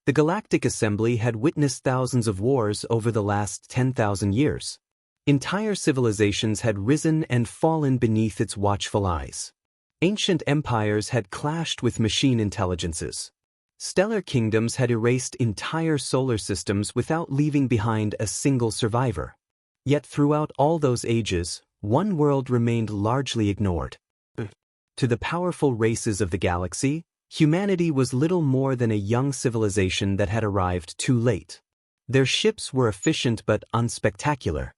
The Galactic Assembly had witnessed thousands of wars over the last 10,000 years. Entire civilizations had risen and fallen beneath its watchful eyes. Ancient empires had clashed with machine intelligences. Stellar kingdoms had erased entire solar systems without leaving behind a single survivor. Yet throughout all those ages, one world remained largely ignored. To the powerful races of the galaxy, humanity was little more than a young civilization that had arrived too late. Their ships were efficient but unspectacular.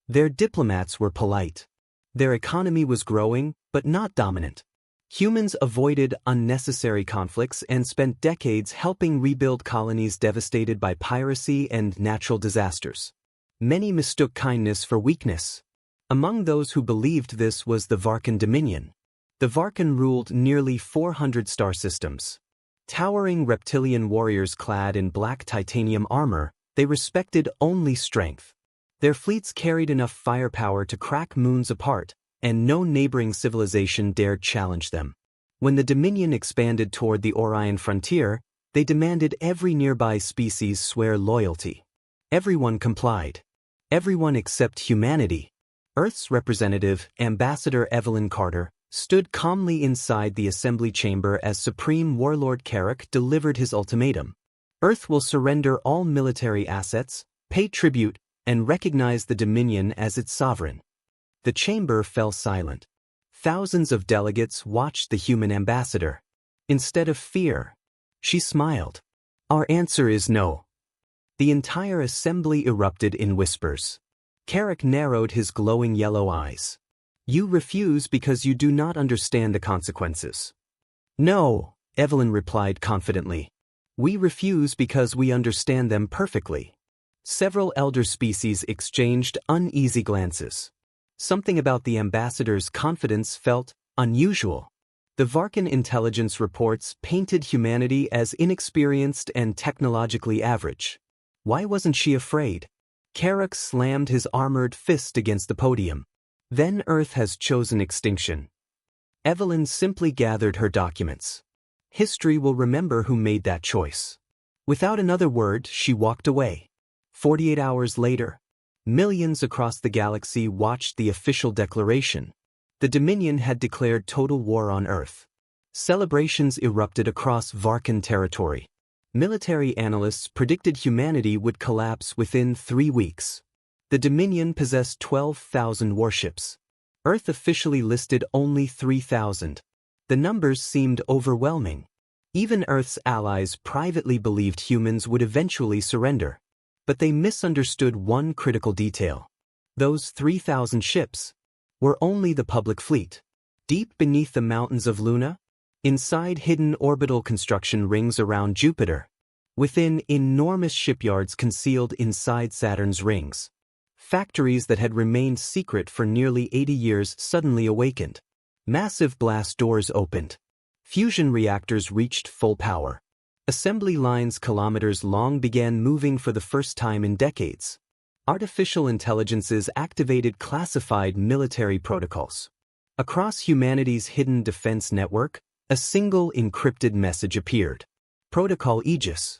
Their diplomats were polite. Their economy was growing, but not dominant. Humans avoided unnecessary conflicts and spent decades helping rebuild colonies devastated by piracy and natural disasters. Many mistook kindness for weakness. Among those who believed this was the Varkan Dominion. The Varkan ruled nearly 400 star systems. Towering reptilian warriors clad in black titanium armor, they respected only strength. Their fleets carried enough firepower to crack moons apart, and no neighboring civilization dared challenge them. When the Dominion expanded toward the Orion frontier, they demanded every nearby species swear loyalty. Everyone complied. Everyone except humanity. Earth's representative, Ambassador Evelyn Carter, stood calmly inside the assembly chamber as Supreme Warlord Carrick delivered his ultimatum. Earth will surrender all military assets, pay tribute, and recognize the Dominion as its sovereign. The chamber fell silent. Thousands of delegates watched the human ambassador. Instead of fear, she smiled. Our answer is no. The entire assembly erupted in whispers. Carrick narrowed his glowing yellow eyes. You refuse because you do not understand the consequences. No, Evelyn replied confidently. We refuse because we understand them perfectly. Several elder species exchanged uneasy glances. Something about the ambassador's confidence felt unusual. The Varkan intelligence reports painted humanity as inexperienced and technologically average. Why wasn't she afraid? Carrick slammed his armored fist against the podium. Then Earth has chosen extinction. Evelyn simply gathered her documents. History will remember who made that choice. Without another word, she walked away. 48 hours later, millions across the galaxy watched the official declaration. The Dominion had declared total war on Earth. Celebrations erupted across Varkan territory. Military analysts predicted humanity would collapse within 3 weeks. The Dominion possessed 12,000 warships. Earth officially listed only 3,000. The numbers seemed overwhelming. Even Earth's allies privately believed humans would eventually surrender. But they misunderstood one critical detail. Those 3,000 ships were only the public fleet. Deep beneath the mountains of Luna, inside hidden orbital construction rings around Jupiter, within enormous shipyards concealed inside Saturn's rings, factories that had remained secret for nearly 80 years suddenly awakened. Massive blast doors opened. Fusion reactors reached full power. Assembly lines kilometers long began moving for the first time in decades. Artificial intelligences activated classified military protocols. Across humanity's hidden defense network, a single encrypted message appeared. Protocol Aegis.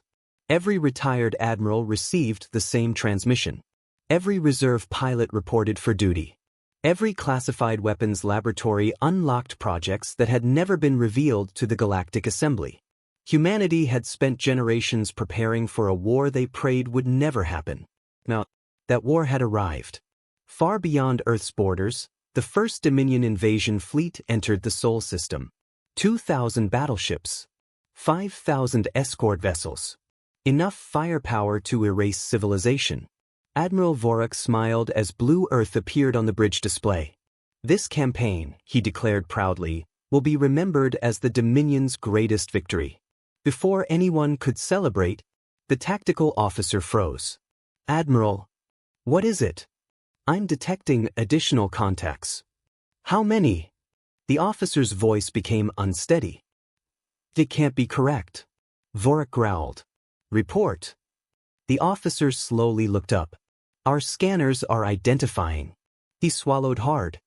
Every retired admiral received the same transmission. Every reserve pilot reported for duty. Every classified weapons laboratory unlocked projects that had never been revealed to the Galactic Assembly. Humanity had spent generations preparing for a war they prayed would never happen. Now, that war had arrived. Far beyond Earth's borders, the first Dominion invasion fleet entered the Sol system. 2,000 battleships. 5,000 escort vessels. Enough firepower to erase civilization. Admiral Vorak smiled as Blue Earth appeared on the bridge display. This campaign, he declared proudly, will be remembered as the Dominion's greatest victory. Before anyone could celebrate, the tactical officer froze. Admiral, what is it? I'm detecting additional contacts. How many? The officer's voice became unsteady. It can't be correct. Vorak growled. Report. The officer slowly looked up. Our scanners are identifying. He swallowed hard.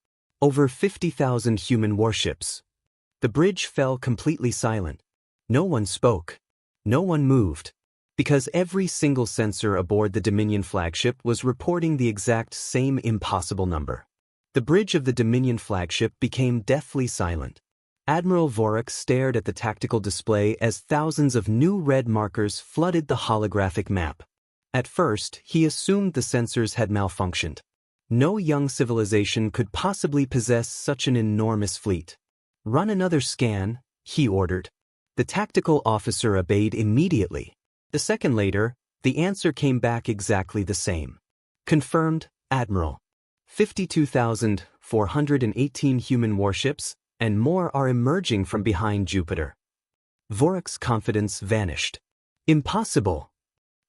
Over 50,000 human warships. The bridge fell completely silent. No one spoke. No one moved. Because every single sensor aboard the Dominion flagship was reporting the exact same impossible number. The bridge of the Dominion flagship became deathly silent. Admiral Vorik stared at the tactical display as thousands of new red markers flooded the holographic map. At first, he assumed the sensors had malfunctioned. No young civilization could possibly possess such an enormous fleet. "Run another scan," he ordered. The tactical officer obeyed immediately. A second later, the answer came back exactly the same. "Confirmed, Admiral. 52,418 human warships, and more are emerging from behind Jupiter." Vorik's confidence vanished. Impossible!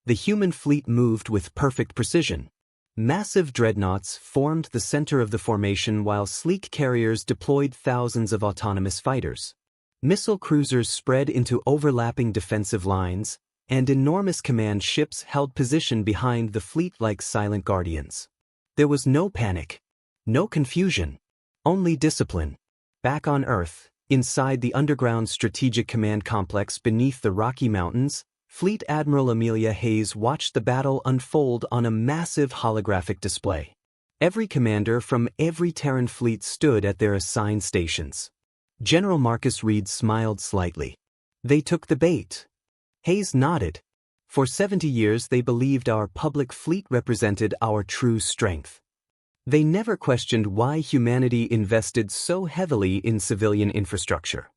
The human fleet moved with perfect precision. Massive dreadnoughts formed the center of the formation while sleek carriers deployed thousands of autonomous fighters. Missile cruisers spread into overlapping defensive lines, and enormous command ships held position behind the fleet like silent guardians. There was no panic, no confusion, only discipline. Back on Earth, inside the underground strategic command complex beneath the Rocky Mountains, Fleet Admiral Amelia Hayes watched the battle unfold on a massive holographic display. Every commander from every Terran fleet stood at their assigned stations. General Marcus Reed smiled slightly. They took the bait. Hayes nodded. For 70 years they believed our public fleet represented our true strength. They never questioned why humanity invested so heavily in civilian infrastructure,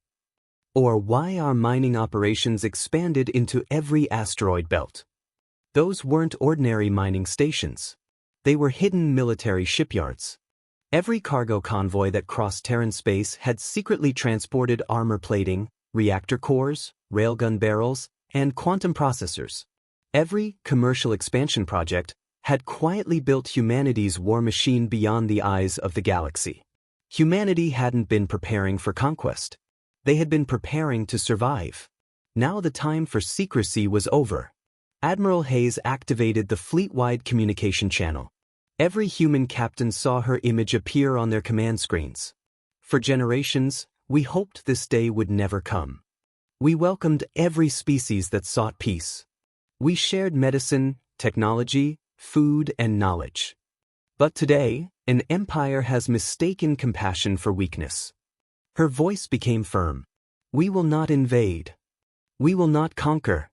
or why our mining operations expanded into every asteroid belt. Those weren't ordinary mining stations. They were hidden military shipyards. Every cargo convoy that crossed Terran space had secretly transported armor plating, reactor cores, railgun barrels, and quantum processors. Every commercial expansion project had quietly built humanity's war machine beyond the eyes of the galaxy. Humanity hadn't been preparing for conquest. They had been preparing to survive. Now the time for secrecy was over. Admiral Hayes activated the fleet-wide communication channel. Every human captain saw her image appear on their command screens. For generations, we hoped this day would never come. We welcomed every species that sought peace. We shared medicine, technology, food, and knowledge. But today, an empire has mistaken compassion for weakness. Her voice became firm. "We will not invade. We will not conquer.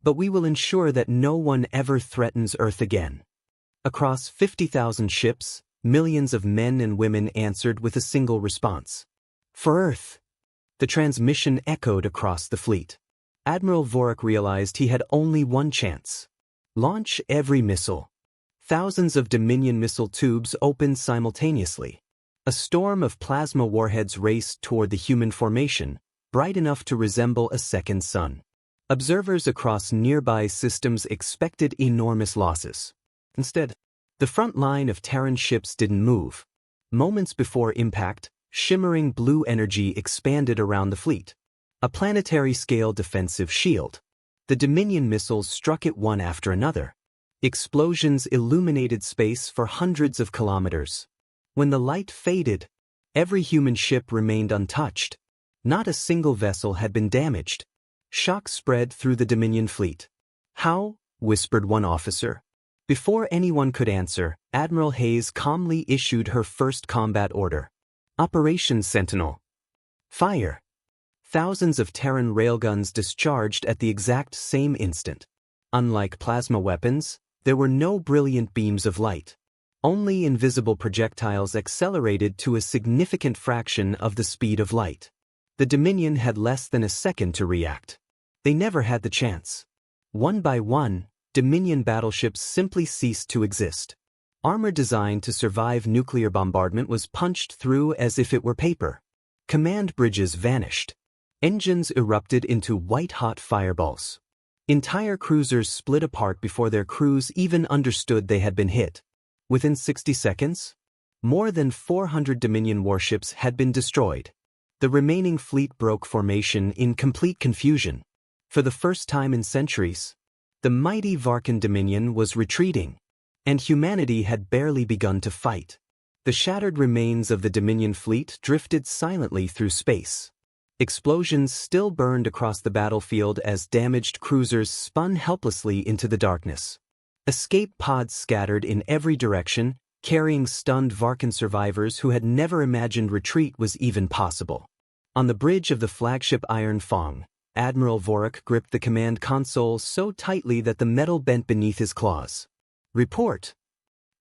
But we will ensure that no one ever threatens Earth again." Across 50,000 ships, millions of men and women answered with a single response. "For Earth." The transmission echoed across the fleet. Admiral Vorik realized he had only one chance. Launch every missile. Thousands of Dominion missile tubes opened simultaneously. A storm of plasma warheads raced toward the human formation, bright enough to resemble a second sun. Observers across nearby systems expected enormous losses. Instead, the front line of Terran ships didn't move. Moments before impact, shimmering blue energy expanded around the fleet. A planetary-scale defensive shield. The Dominion missiles struck it one after another. Explosions illuminated space for hundreds of kilometers. When the light faded, every human ship remained untouched. Not a single vessel had been damaged. Shock spread through the Dominion fleet. "How?" whispered one officer. Before anyone could answer, Admiral Hayes calmly issued her first combat order. "Operation Sentinel. Fire!" Thousands of Terran railguns discharged at the exact same instant. Unlike plasma weapons, there were no brilliant beams of light. Only invisible projectiles accelerated to a significant fraction of the speed of light. The Dominion had less than a second to react. They never had the chance. One by one, Dominion battleships simply ceased to exist. Armor designed to survive nuclear bombardment was punched through as if it were paper. Command bridges vanished. Engines erupted into white-hot fireballs. Entire cruisers split apart before their crews even understood they had been hit. Within 60 seconds, more than 400 Dominion warships had been destroyed. The remaining fleet broke formation in complete confusion. For the first time in centuries, the mighty Varkan Dominion was retreating, and humanity had barely begun to fight. The shattered remains of the Dominion fleet drifted silently through space. Explosions still burned across the battlefield as damaged cruisers spun helplessly into the darkness. Escape pods scattered in every direction, carrying stunned Varkan survivors who had never imagined retreat was even possible. On the bridge of the flagship Iron Fang, Admiral Vorik gripped the command console so tightly that the metal bent beneath his claws. "Report."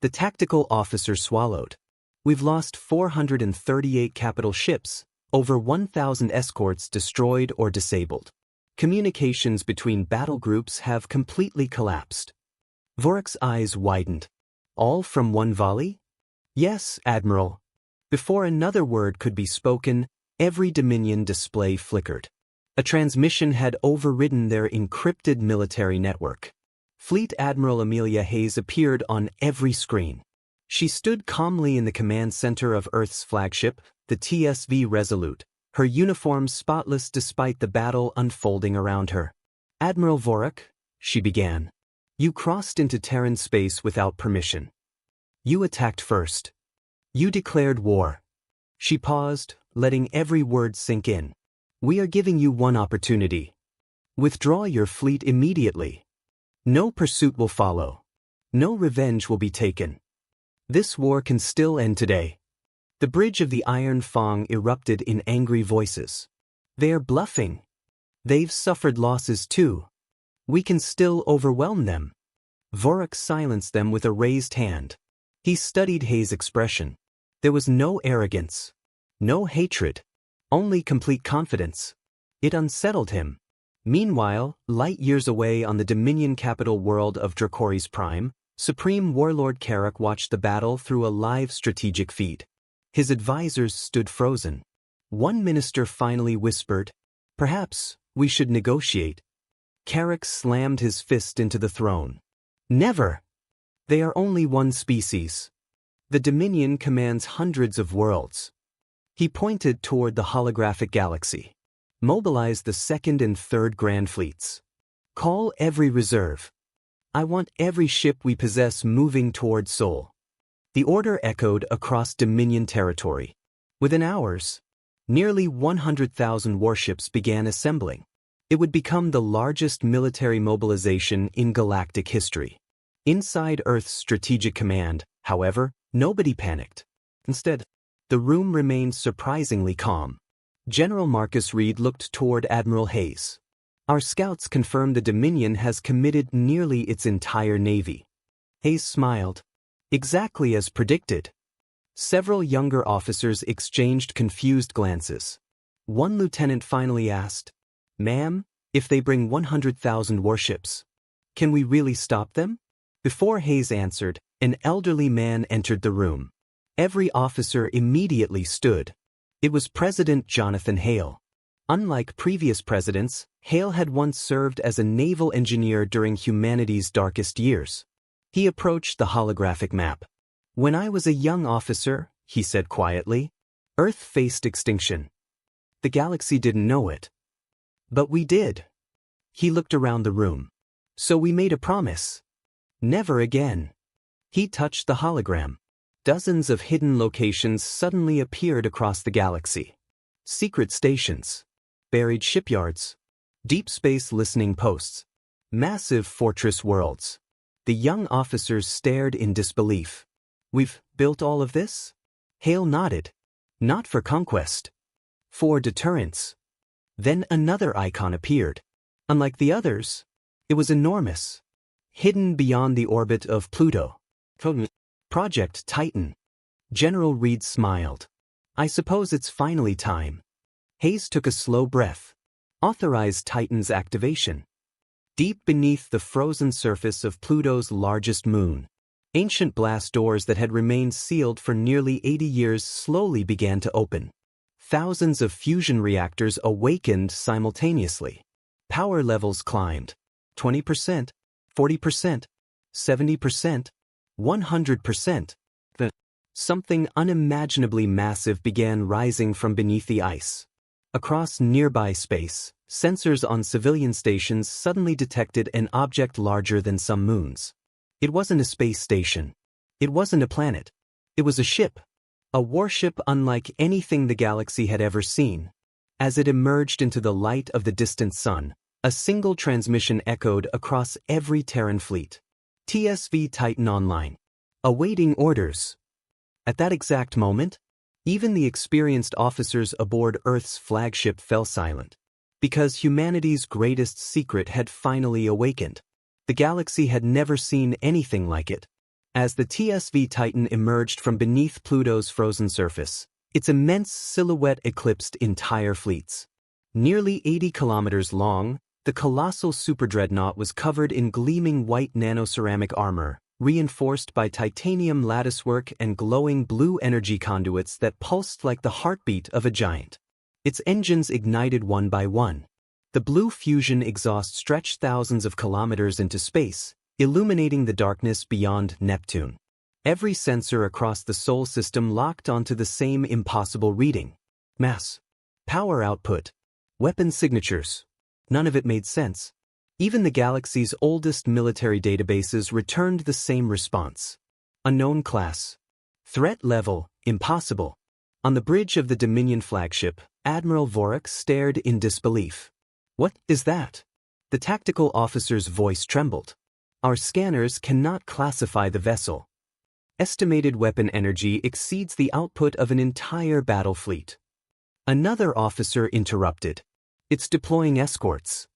The tactical officer swallowed. "We've lost 438 capital ships, over 1,000 escorts destroyed or disabled. Communications between battle groups have completely collapsed." Vorik's eyes widened. "All from one volley?" "Yes, Admiral." Before another word could be spoken, every Dominion display flickered. A transmission had overridden their encrypted military network. Fleet Admiral Amelia Hayes appeared on every screen. She stood calmly in the command center of Earth's flagship, the TSV Resolute, her uniform spotless despite the battle unfolding around her. "Admiral Vorik," she began, "you crossed into Terran space without permission. You attacked first. You declared war." She paused, letting every word sink in. "We are giving you one opportunity. Withdraw your fleet immediately. No pursuit will follow. No revenge will be taken. This war can still end today." The bridge of the Iron Fang erupted in angry voices. "They're bluffing. They've suffered losses too. We can still overwhelm them." Vorik silenced them with a raised hand. He studied Hayes' expression. There was no arrogance, no hatred, only complete confidence. It unsettled him. Meanwhile, light years away on the Dominion capital world of Dracoris Prime, Supreme Warlord Carrack watched the battle through a live strategic feed. His advisors stood frozen. One minister finally whispered, "Perhaps we should negotiate." Carrack slammed his fist into the throne. "Never! They are only one species. The Dominion commands hundreds of worlds." He pointed toward the holographic galaxy. "Mobilize the second and third Grand Fleets. Call every reserve. I want every ship we possess moving toward Sol." The order echoed across Dominion territory. Within hours, nearly 100,000 warships began assembling. It would become the largest military mobilization in galactic history. Inside Earth's strategic command, however, nobody panicked. Instead, the room remained surprisingly calm. General Marcus Reed looked toward Admiral Hayes. "Our scouts confirm the Dominion has committed nearly its entire navy." Hayes smiled. "Exactly as predicted." Several younger officers exchanged confused glances. One lieutenant finally asked, "Ma'am, if they bring 100,000 warships, can we really stop them?" Before Hayes answered, an elderly man entered the room. Every officer immediately stood. It was President Jonathan Hale. Unlike previous presidents, Hale had once served as a naval engineer during humanity's darkest years. He approached the holographic map. "When I was a young officer," he said quietly, "Earth faced extinction. The galaxy didn't know it. But we did." He looked around the room. "So we made a promise. Never again." He touched the hologram. Dozens of hidden locations suddenly appeared across the galaxy. Secret stations, buried shipyards, deep space listening posts, massive fortress worlds. The young officers stared in disbelief. "We've built all of this?" Hale nodded. "Not for conquest. For deterrence." Then another icon appeared. Unlike the others, it was enormous. Hidden beyond the orbit of Pluto. Project Titan. General Reed smiled. "I suppose it's finally time." Hayes took a slow breath. "Authorize Titan's activation." Deep beneath the frozen surface of Pluto's largest moon, ancient blast doors that had remained sealed for nearly 80 years slowly began to open. Thousands of fusion reactors awakened simultaneously. Power levels climbed. 20%, 40%, 70%, 100%. Something unimaginably massive began rising from beneath the ice. Across nearby space, sensors on civilian stations suddenly detected an object larger than some moons. It wasn't a space station. It wasn't a planet. It was a ship. A warship unlike anything the galaxy had ever seen. As it emerged into the light of the distant sun, a single transmission echoed across every Terran fleet. TSV Titan Online. Awaiting orders. At that exact moment, even the experienced officers aboard Earth's flagship fell silent. Because humanity's greatest secret had finally awakened. The galaxy had never seen anything like it. As the TSV Titan emerged from beneath Pluto's frozen surface, its immense silhouette eclipsed entire fleets. Nearly 80 kilometers long, the colossal superdreadnought was covered in gleaming white nanoceramic armor, reinforced by titanium latticework and glowing blue energy conduits that pulsed like the heartbeat of a giant. Its engines ignited one by one. The blue fusion exhaust stretched thousands of kilometers into space, illuminating the darkness beyond Neptune. Every sensor across the Sol system locked onto the same impossible reading. Mass. Power output. Weapon signatures. None of it made sense. Even the galaxy's oldest military databases returned the same response. Unknown class. Threat level, impossible. On the bridge of the Dominion flagship, Admiral Vorak stared in disbelief. What is that? The tactical officer's voice trembled. Our scanners cannot classify the vessel. Estimated weapon energy exceeds the output of an entire battle fleet. Another officer interrupted. It's deploying escorts.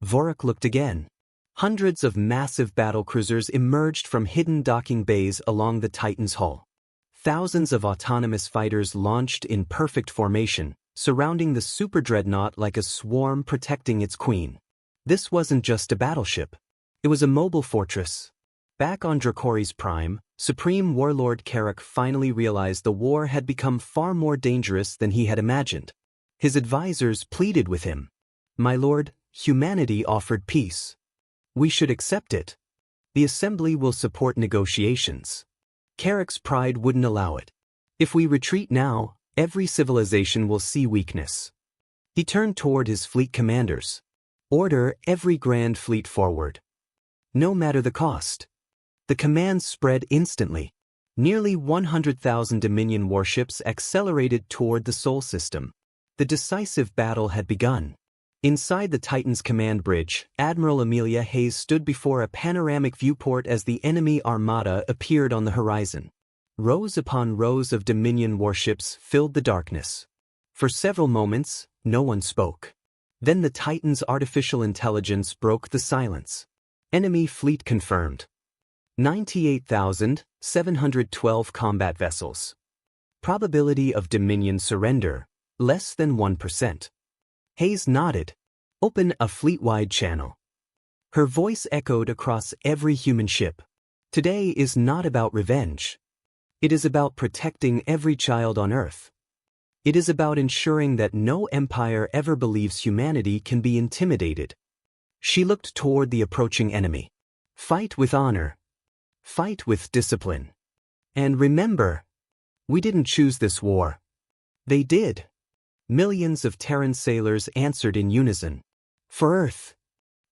Vorak looked again. Hundreds of massive battlecruisers emerged from hidden docking bays along the Titan's hull. Thousands of autonomous fighters launched in perfect formation, surrounding the superdreadnought like a swarm protecting its queen. This wasn't just a battleship. It was a mobile fortress. Back on Dracoris Prime, Supreme Warlord Carrick finally realized the war had become far more dangerous than he had imagined. His advisors pleaded with him. My lord, humanity offered peace. We should accept it. The Assembly will support negotiations. Carrick's pride wouldn't allow it. If we retreat now, every civilization will see weakness. He turned toward his fleet commanders. Order every Grand Fleet forward. No matter the cost. The commands spread instantly. Nearly 100,000 Dominion warships accelerated toward the Sol system. The decisive battle had begun. Inside the Titan's command bridge, Admiral Amelia Hayes stood before a panoramic viewport as the enemy armada appeared on the horizon. Rows upon rows of Dominion warships filled the darkness. For several moments, no one spoke. Then the Titan's artificial intelligence broke the silence. Enemy fleet confirmed. 98,712 combat vessels. Probability of Dominion surrender, less than 1%. Hayes nodded. Open a fleet-wide channel. Her voice echoed across every human ship. Today is not about revenge. It is about protecting every child on Earth. It is about ensuring that no empire ever believes humanity can be intimidated. She looked toward the approaching enemy. Fight with honor. Fight with discipline. And remember, we didn't choose this war. They did. Millions of Terran sailors answered in unison. For Earth.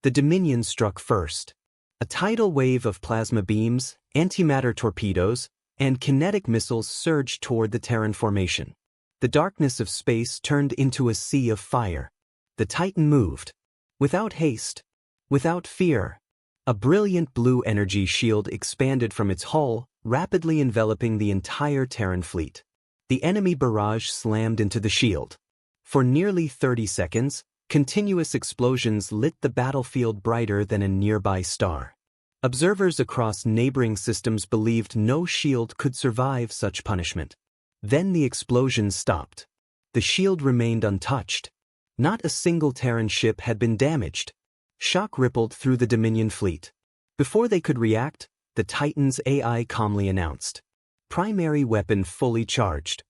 The Dominion struck first. A tidal wave of plasma beams, antimatter torpedoes, and kinetic missiles surged toward the Terran formation. The darkness of space turned into a sea of fire. The Titan moved. Without haste. Without fear. A brilliant blue energy shield expanded from its hull, rapidly enveloping the entire Terran fleet. The enemy barrage slammed into the shield. For nearly 30 seconds, continuous explosions lit the battlefield brighter than a nearby star. Observers across neighboring systems believed no shield could survive such punishment. Then the explosions stopped. The shield remained untouched. Not a single Terran ship had been damaged. Shock rippled through the Dominion fleet. Before they could react, the Titan's AI calmly announced. Primary weapon fully charged.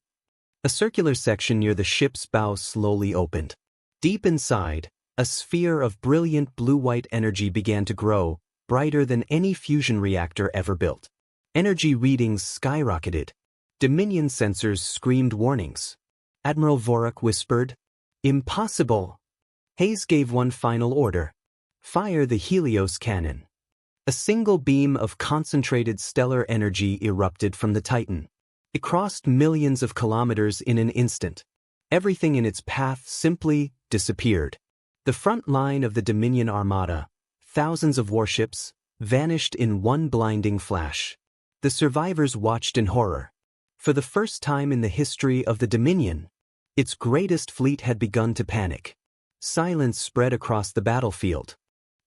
A circular section near the ship's bow slowly opened. Deep inside, a sphere of brilliant blue-white energy began to grow, brighter than any fusion reactor ever built. Energy readings skyrocketed. Dominion sensors screamed warnings. Admiral Vorak whispered, "Impossible." Hayes gave one final order. Fire the Helios cannon. A single beam of concentrated stellar energy erupted from the Titan. It crossed millions of kilometers in an instant. Everything in its path simply disappeared. The front line of the Dominion Armada, thousands of warships, vanished in one blinding flash. The survivors watched in horror. For the first time in the history of the Dominion, its greatest fleet had begun to panic. Silence spread across the battlefield.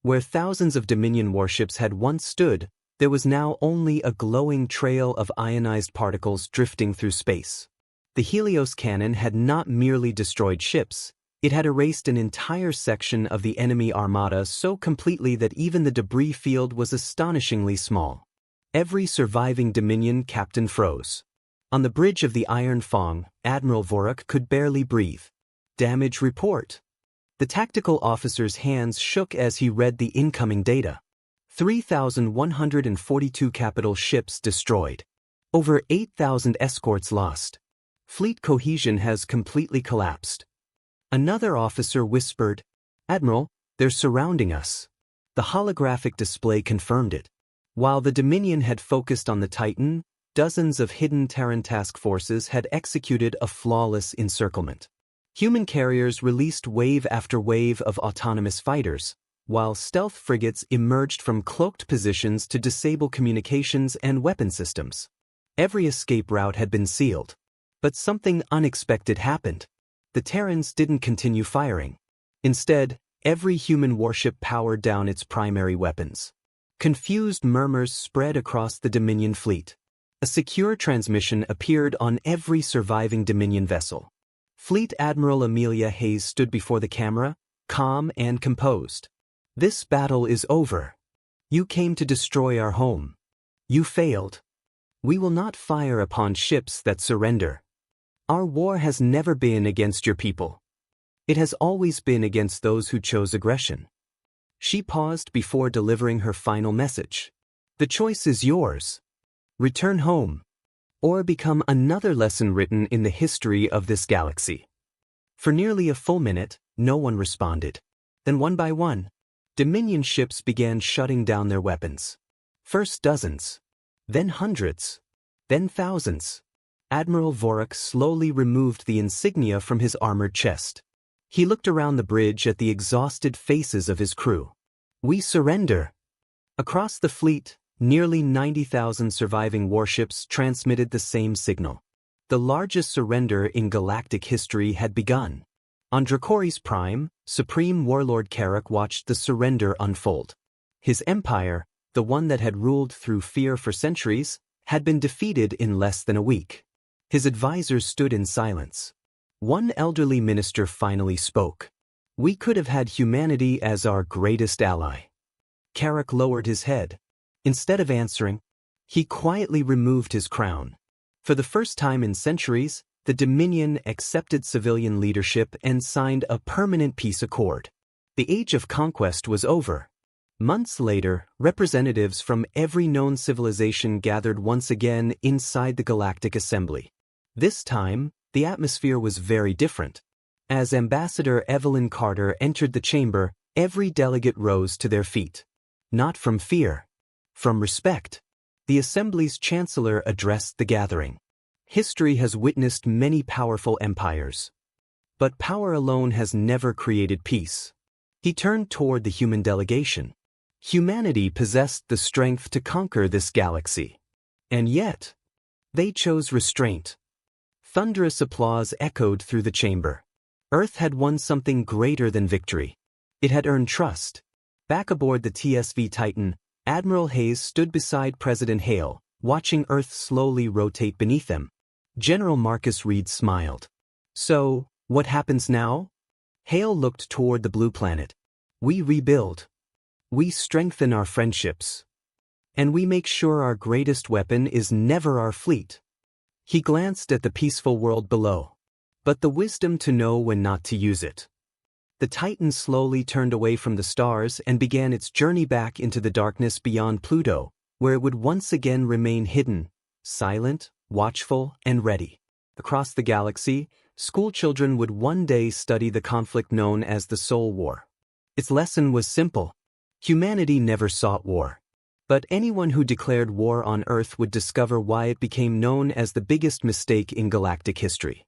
Where thousands of Dominion warships had once stood, there was now only a glowing trail of ionized particles drifting through space. The Helios cannon had not merely destroyed ships, it had erased an entire section of the enemy armada so completely that even the debris field was astonishingly small. Every surviving Dominion captain froze. On the bridge of the Iron Fong, Admiral Vorak could barely breathe. Damage report. The tactical officer's hands shook as he read the incoming data. 3,142 capital ships destroyed. Over 8,000 escorts lost. Fleet cohesion has completely collapsed. Another officer whispered, "Admiral, they're surrounding us." The holographic display confirmed it. While the Dominion had focused on the Titan, dozens of hidden Terran task forces had executed a flawless encirclement. Human carriers released wave after wave of autonomous fighters, while stealth frigates emerged from cloaked positions to disable communications and weapon systems. Every escape route had been sealed. But something unexpected happened. The Terrans didn't continue firing. Instead, every human warship powered down its primary weapons. Confused murmurs spread across the Dominion fleet. A secure transmission appeared on every surviving Dominion vessel. Fleet Admiral Amelia Hayes stood before the camera, calm and composed. "This battle is over. You came to destroy our home. You failed. We will not fire upon ships that surrender. Our war has never been against your people. It has always been against those who chose aggression." She paused before delivering her final message. "The choice is yours. Return home, or become another lesson written in the history of this galaxy." For nearly a full minute, no one responded. Then one by one, Dominion ships began shutting down their weapons. First dozens, then hundreds, then thousands. Admiral Vorak slowly removed the insignia from his armored chest. He looked around the bridge at the exhausted faces of his crew. "We surrender." Across the fleet, nearly 90,000 surviving warships transmitted the same signal. The largest surrender in galactic history had begun. On Dracoris Prime, Supreme Warlord Carrack watched the surrender unfold. His empire, the one that had ruled through fear for centuries, had been defeated in less than a week. His advisors stood in silence. One elderly minister finally spoke. "We could have had humanity as our greatest ally." Carrack lowered his head. Instead of answering, he quietly removed his crown. For the first time in centuries, the Dominion accepted civilian leadership and signed a permanent peace accord. The age of conquest was over. Months later, representatives from every known civilization gathered once again inside the Galactic Assembly. This time, the atmosphere was very different. As Ambassador Evelyn Carter entered the chamber, every delegate rose to their feet. Not from fear, from respect. The Assembly's Chancellor addressed the gathering. "History has witnessed many powerful empires. But power alone has never created peace." He turned toward the human delegation. Humanity possessed the strength to conquer this galaxy. And yet, they chose restraint. Thunderous applause echoed through the chamber. Earth had won something greater than victory. It had earned trust. Back aboard the TSV Titan, Admiral Hayes stood beside President Hale, watching Earth slowly rotate beneath them. General Marcus Reed smiled. "So, what happens now?" Hale looked toward the blue planet. "We rebuild. We strengthen our friendships. And we make sure our greatest weapon is never our fleet." He glanced at the peaceful world below. But the wisdom to know when not to use it. The Titan slowly turned away from the stars and began its journey back into the darkness beyond Pluto, where it would once again remain hidden, silent, watchful, and ready. Across the galaxy, schoolchildren would one day study the conflict known as the Soul War. Its lesson was simple. Humanity never sought war. But anyone who declared war on Earth would discover why it became known as the biggest mistake in galactic history.